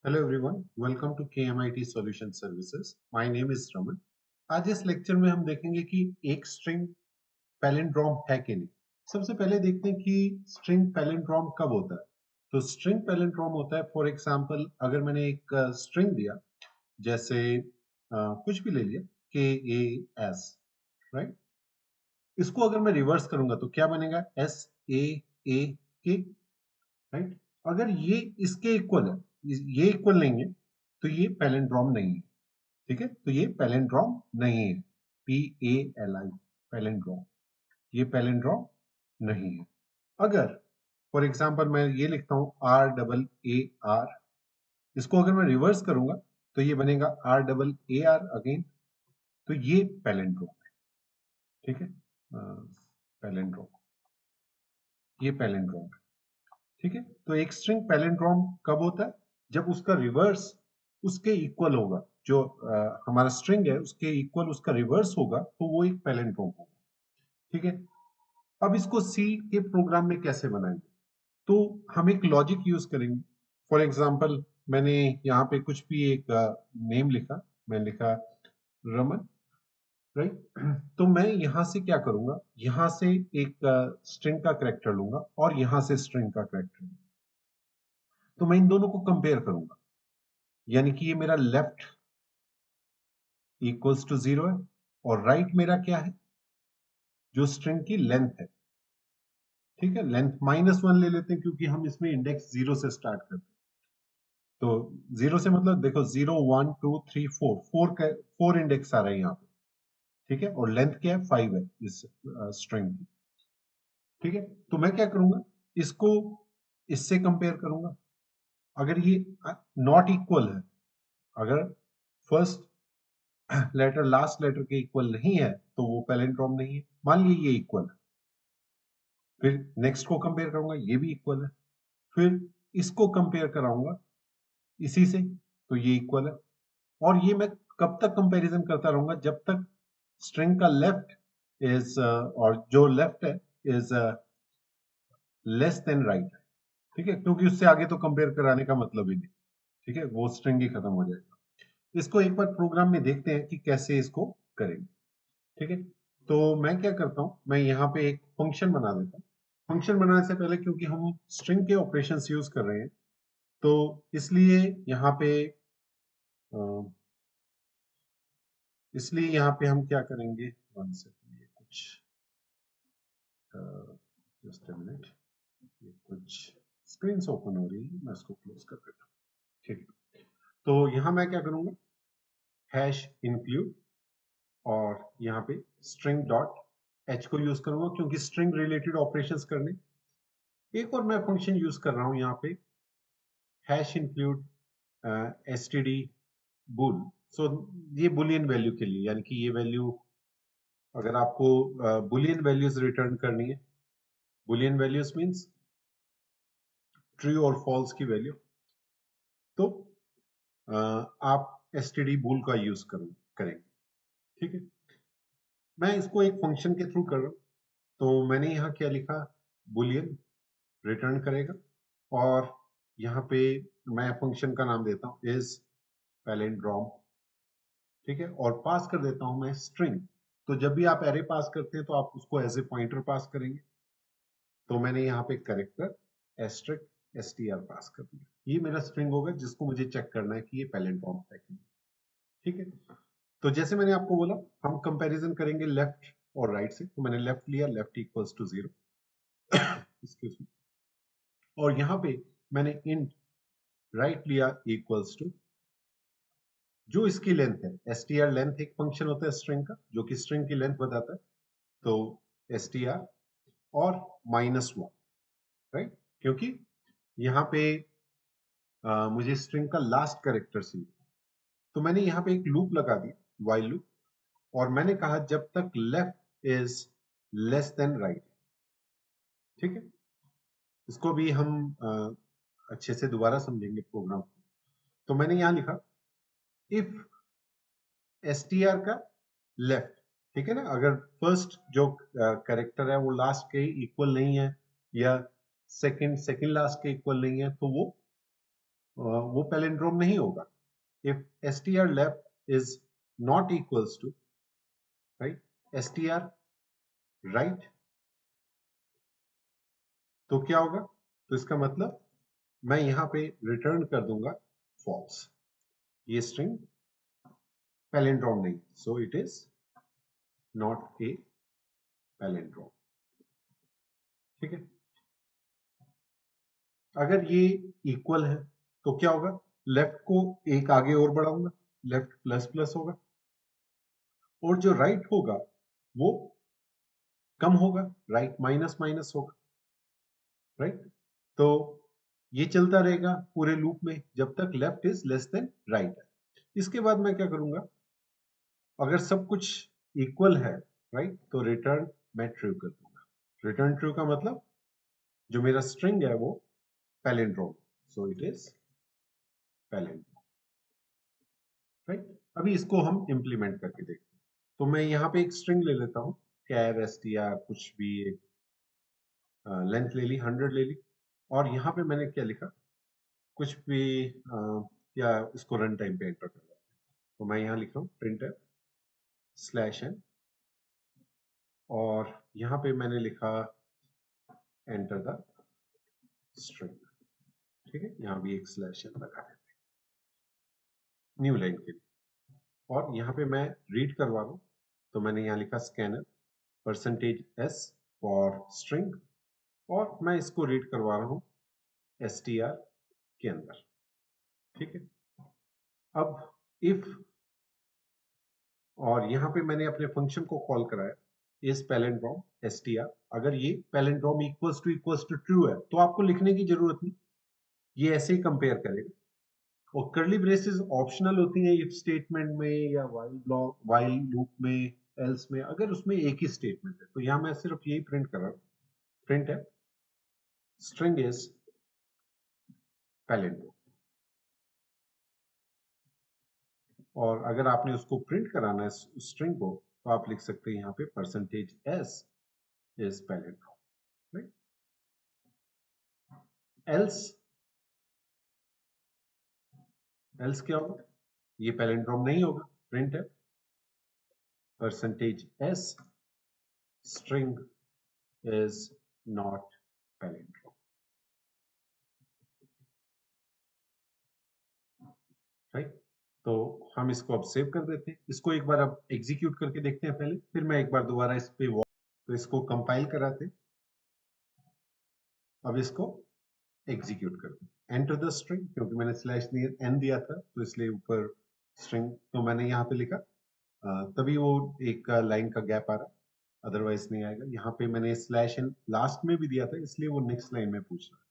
Hello everyone, welcome to KMIT Solution Services. My name is Raman. आज इस lecture में हम देखेंगे कि एक स्ट्रिंग पैलिंड्रोम है कि नहीं। सबसे पहले देखते हैं कि स्ट्रिंग पैलिंड्रोम कब होता है। तो स्ट्रिंग पैलिंड्रोम होता है, फॉर एग्जांपल अगर मैंने एक स्ट्रिंग दिया, जैसे कुछ भी ले लिया KAS, राइट। इसको अगर मैं रिवर्स करूंगा तो क्या बनेगा SAAK, राइट। अगर ये इसके इक्वल है, ये इक्वल नहीं है, तो ये पैलिंड्रोम नहीं है। ठीक है, तो ये पैलिंड्रोम नहीं है। PALI, पैलिंड्रोम, ये पैलिंड्रोम नहीं है। अगर फॉर एग्जांपल मैं ये लिखता हूं RAAR, इसको अगर मैं रिवर्स करूंगा तो ये बनेगा RAAR अगेन, तो ये पैलिंड्रोम है। ठीक है, पैलिंड्रोम, ये पैलिंड्रोम है। ठीक है, तो एक स्ट्रिंग पैलिंड्रोम कब होता है? जब उसका रिवर्स उसके इक्वल होगा, जो हमारा स्ट्रिंग है उसके इक्वल उसका रिवर्स होगा, तो वो एक पैलिंड्रोम होगा। ठीक है, अब इसको सी के प्रोग्राम में कैसे बनाएंगे? तो हम एक लॉजिक यूज करेंगे। फॉर एग्जांपल मैंने यहाँ पे कुछ भी एक नेम लिखा, मैं लिखा रमन, राइट। तो मैं यहां से क्या करूंगा, यहां से एक स्ट्रिंग का कैरेक्टर लूंगा और यहां से स्ट्रिंग का कैरेक्टर, तो मैं इन दोनों को कंपेयर करूंगा। यानी कि ये मेरा लेफ्ट इक्वल्स टू 0 है और राइट मेरा क्या है, जो स्ट्रिंग की लेंथ है। ठीक है, लेंथ -1 ले लेते हैं क्योंकि हम इसमें इंडेक्स 0 से स्टार्ट करते हैं। तो 0 से मतलब देखो 0 1 2 3 4, 4 इंडेक्स आ रहे हैं यहाँ पे। ठीक है, और लेंथ क्या है, 5 है इस स्ट्रिंग की। ठीक है, तो मैं क्या करूंगा, इसको इससे कंपेयर करूंगा। अगर ये नॉट इक्वल है, अगर फर्स्ट लेटर लास्ट लेटर के इक्वल नहीं है, तो वो पैलिंड्रोम नहीं है। मान लीजिए ये इक्वल है, फिर नेक्स्ट को कंपेयर करूंगा, ये भी इक्वल है, फिर इसको कंपेयर कराऊंगा इसी से, तो ये इक्वल है। और ये मैं कब तक कंपैरिजन करता रहूंगा, जब तक स्ट्रिंग का लेफ्ट इज और जो लेफ्ट है इज लेस देन राइट है। ठीक है, क्योंकि उससे आगे तो कंपेयर कराने का मतलब ही नहीं। ठीक है, वो स्ट्रिंग ही खत्म हो जाएगा। इसको एक बार प्रोग्राम में देखते हैं कि कैसे इसको करेंगे। ठीक है, तो मैं क्या करता हूं, मैं यहाँ पे एक फंक्शन बना देता हूँ। फंक्शन बनाने से पहले, क्योंकि हम स्ट्रिंग के ऑपरेशंस यूज कर रहे हैं, तो इसलिए यहाँ पे हम क्या करेंगे, वन सेकंड, ये कुछ जस्ट अ मिनट, ये कुछ स्क्रीन ओपन हो रही है, मैं इसको क्लोज कर देता हूँ। ठीक है, तो यहाँ मैं क्या करूंगा, हैश इंक्लूड, और यहाँ पे स्ट्रिंग डॉट एच को यूज करूंगा क्योंकि स्ट्रिंग रिलेटेड ऑपरेशंस करने। एक और मैं फंक्शन यूज कर रहा हूं यहाँ पे, हैश इंक्लूड एसटीडी बुल। सो ये बुलियन वैल्यू के लिए, यानी कि ये वैल्यू अगर आपको बुलियन वैल्यूज रिटर्न करनी है, बुलियन वैल्यूज मींस ट्रू और फॉल्स की वैल्यू, तो आप एसटीडी बुल का यूज करेंगे। ठीक है, मैं इसको एक फंक्शन के थ्रू कर रहा हूं, तो मैंने यहाँ क्या लिखा, बुलियन रिटर्न करेगा, और यहाँ पे मैं फंक्शन का नाम देता हूँ इज पैलिंड्रोम। ठीक है, और पास कर देता हूं मैं स्ट्रिंग। तो जब भी आप एरे पास करते हैं तो आप उसको एज ए पॉइंटर पास करेंगे। तो मैंने यहाँ पे करेक्टर एस्ट्रिक एसटीआर पास कर दिया, ये मेरा स्ट्रिंग होगा जिसको मुझे चेक करना है कि ये पैलिंड्रोम है कि नहीं। ठीक है, तो जैसे मैंने आपको बोला, हम कंपैरिजन करेंगे लेफ्ट और राइट से, तो मैंने लेफ्ट लिया, left equals to 0, excuse me, और यहाँ पे मैंने इंट राइट लिया इक्वल्स टू जो इसकी लेंथ है, एसटीआर लेंथ एक फंक्शन होता है स्ट्रिंग का जो कि स्ट्रिंग की लेंथ बताता है, तो एसटीआर और -1, राइट। क्योंकि यहाँ पे मुझे स्ट्रिंग का लास्ट कैरेक्टर चाहिए, तो मैंने यहाँ पे एक लूप लगा दिया, व्हाइल लूप, और मैंने कहा जब तक left is less than right. ठीक है, इसको भी हम अच्छे से दोबारा समझेंगे प्रोग्राम। तो मैंने यहाँ लिखा इफ एसटीआर का लेफ्ट, ठीक है ना, अगर फर्स्ट जो कैरेक्टर है वो लास्ट के इक्वल नहीं है, या सेकंड लास्ट के इक्वल नहीं है, तो वो वो पैलिंड्रोम नहीं होगा। If str left is not equals to right str right, तो क्या होगा? तो इसका मतलब मैं यहां पे रिटर्न कर दूंगा फॉल्स, ये स्ट्रिंग पैलिंड्रोम नहीं, so it is not a palindrome. ठीक है, अगर ये इक्वल है तो क्या होगा? लेफ्ट को एक आगे और बढ़ाऊंगा, लेफ्ट प्लस प्लस होगा, और जो राइट होगा वो कम होगा, राइट माइनस माइनस होगा, राइट। तो ये चलता रहेगा पूरे लूप में जब तक left is less than right है। इसके बाद मैं क्या करूंगा, अगर सब कुछ इक्वल है, राइट, तो रिटर्न मैं ट्रू कर दूंगा। रिटर्न ट्रू का मतलब जो मेरा स्ट्रिंग है वो palindrome, so it is palindrome, right. अभी इसको हम इंप्लीमेंट करके देखते हैं। तो मैं यहाँ पे एक स्ट्रिंग ले लेता हूँ, कैर str कुछ भी एक लेंथ ले ली, 100 ले ली, और यहाँ पे मैंने क्या लिखा, कुछ भी या इसको रन टाइम पे एंटर कर लेते हैं। तो मैं यहाँ लिख रहा हूँ printf/n, और यहाँ पे मैंने लिखा एंटर द स्ट्रिंग। ठीक है, यहाँ भी एक /n लगा देते हैं न्यू लाइन के लिए, और यहाँ पे मैं रीड करवा रहा हूँ, तो मैंने यहाँ लिखा स्कैनर %s फॉर स्ट्रिंग, और मैं इसको रीड करवा रहा हूँ str के अंदर। ठीक है, अब इफ, और यहाँ पे मैंने अपने फंक्शन को कॉल कराया इस पैलिंड्रोम str, अगर ये पैलिंड्रोम इक्वल्स टू ट्रू है तो आपको लिखने की जरूरत नहीं, ये ऐसे ही कंपेयर करेगा। और करली ब्रेसेस ऑप्शनल होती हैं इफ स्टेटमेंट में या वाइल लूप में, एल्स में, अगर उसमें एक ही स्टेटमेंट है। तो यहाँ मैं सिर्फ यही प्रिंट कर रहा हूँ, प्रिंट है स्ट्रिंग इज पैलिंड्रोम। और अगर आपने उसको प्रिंट कराना है स्ट्रिंग को, तो आप लिख सकते हैं यहाँ पे %s is palindrome, right. Else क्या होगा? ये पैलिंड्रोम नहीं होगा, प्रिंट है %s string is not palindrome, right. तो हम इसको अब सेव कर देते हैं, इसको एक बार अब एग्जीक्यूट करके देखते हैं पहले, फिर मैं एक बार दोबारा इस पे तो इसको कंपाइल कराते हैं। अब इसको एग्जीक्यूट करते हैं, एंटर द स्ट्रिंग, क्योंकि मैंने /n दिया था तो इसलिए ऊपर स्ट्रिंग तो मैंने यहाँ पे लिखा, तभी वो एक लाइन का गैप आ रहा है, अदरवाइज नहीं आएगा। यहाँ पे मैंने /n लास्ट में भी दिया था, इसलिए वो नेक्स्ट लाइन में पूछ रहा है।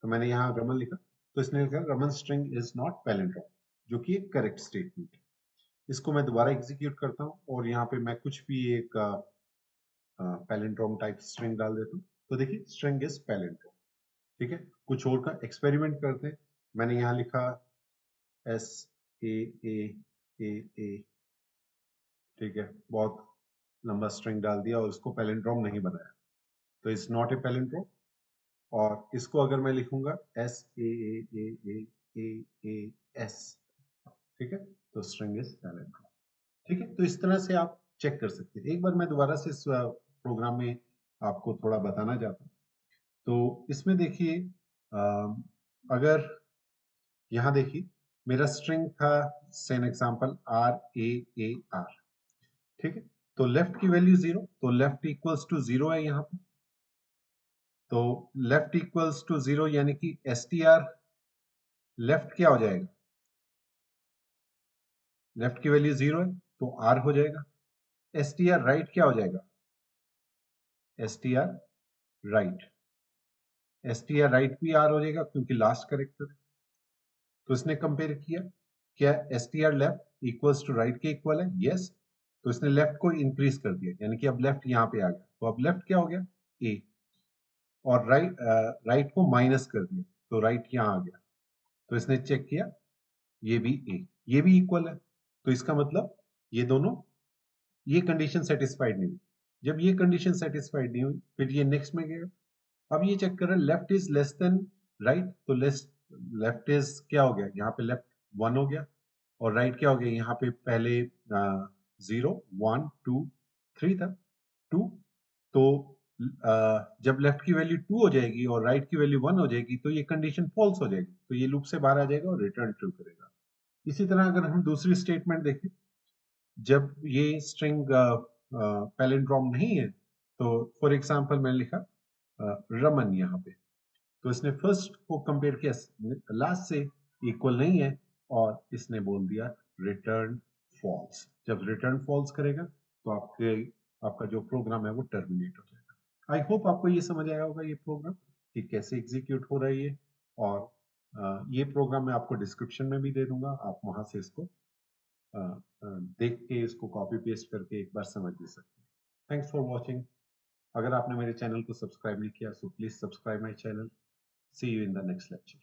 तो मैंने यहाँ रमन लिखा, तो इसने लिखा Raman string is not palindrome, जो कि एक करेक्ट स्टेटमेंट है। इसको मैं दोबारा एग्जीक्यूट करता हूँ, और यहाँ पे मैं कुछ भी एक पैलिंड्रोम टाइप स्ट्रिंग डाल देता हूँ, तो देखिए स्ट्रिंग इज पैलिंड्रोम। ठीक है, कुछ और का एक्सपेरिमेंट करते हैं। मैंने यहाँ लिखा SAAAA, ठीक है, बहुत लंबा स्ट्रिंग डाल दिया और इसको पैलिंड्रोम नहीं बनाया, तो इट्स नॉट ए पैलिंड्रोम। और इसको अगर मैं लिखूंगा SAAAAAS, ठीक है, तो स्ट्रिंग इज पैलिंड्रोम। ठीक है, तो इस तरह से आप चेक कर सकते हैं। एक बार मैं दोबारा से इस प्रोग्राम में आपको थोड़ा बताना चाहता हूँ। तो इसमें देखिए, अगर यहाँ देखिए मेरा स्ट्रिंग था सेन एग्जांपल RAAR, ठीक है, तो लेफ्ट की वैल्यू 0, तो लेफ्ट इक्वल्स टू 0 है यहाँ पे, तो लेफ्ट इक्वल्स टू 0 यानी कि str लेफ्ट क्या हो जाएगा? लेफ्ट की वैल्यू 0 है तो r हो जाएगा। str राइट क्या हो जाएगा? str राइट, str राइट भी r हो जाएगा क्योंकि लास्ट करेक्टर है। तो इसने कंपेयर किया, क्या str left equals to right के इक्वल है? यस, तो इसने लेफ्ट को इंक्रीज कर दिया, यानी कि अब लेफ्ट यहाँ पे आ गया, तो अब लेफ्ट क्या हो गया? a, और राइट को माइनस कर दिया, तो राइट यहाँ आ गया। तो इसने चेक किया, ये भी a, ये भी इक्वल है, तो इसका मतलब ये दोनों, ये कंडीशन सेटिस्फाइड नहीं हुई। जब ये कंडीशन सेटिस्फाइड नहीं हुई, फिर ये नेक्स्ट में गया, अब ये चेक कर रहा है left is less than right, तो लेफ्ट इज क्या हो गया, यहाँ पे लेफ्ट 1 हो गया और राइट क्या हो गया, यहाँ पे पहले 0 1 2 3 था 2। तो जब लेफ्ट की वैल्यू 2 हो जाएगी और राइट की वैल्यू 1 हो जाएगी तो ये कंडीशन फॉल्स हो जाएगी, तो ये लूप से बाहर आ जाएगा और रिटर्न ट्रू करेगा। इसी तरह अगर हम दूसरी स्टेटमेंट देखें, जब ये स्ट्रिंग पैलिंड्रोम नहीं है, तो फॉर एग्जांपल मैंने लिखा रमन यहाँ पे, तो इसने फर्स्ट को कंपेयर किया लास्ट से, इक्वल नहीं है, और इसने बोल दिया रिटर्न फॉल्स। जब रिटर्न फॉल्स करेगा तो आपका जो प्रोग्राम है वो टर्मिनेट हो जाएगा। आई होप आपको ये समझ आया होगा ये प्रोग्राम कि कैसे एग्जीक्यूट हो रहा है ये, और ये प्रोग्राम मैं आपको डिस्क्रिप्शन में भी दे दूंगा, आप वहां से इसको देख के इसको कॉपी पेस्ट करके एक बार समझ भी सकते हैं। Thanks for watching. अगर आपने मेरे चैनल को सब्सक्राइब नहीं किया so please subscribe my channel. See you in the next lecture.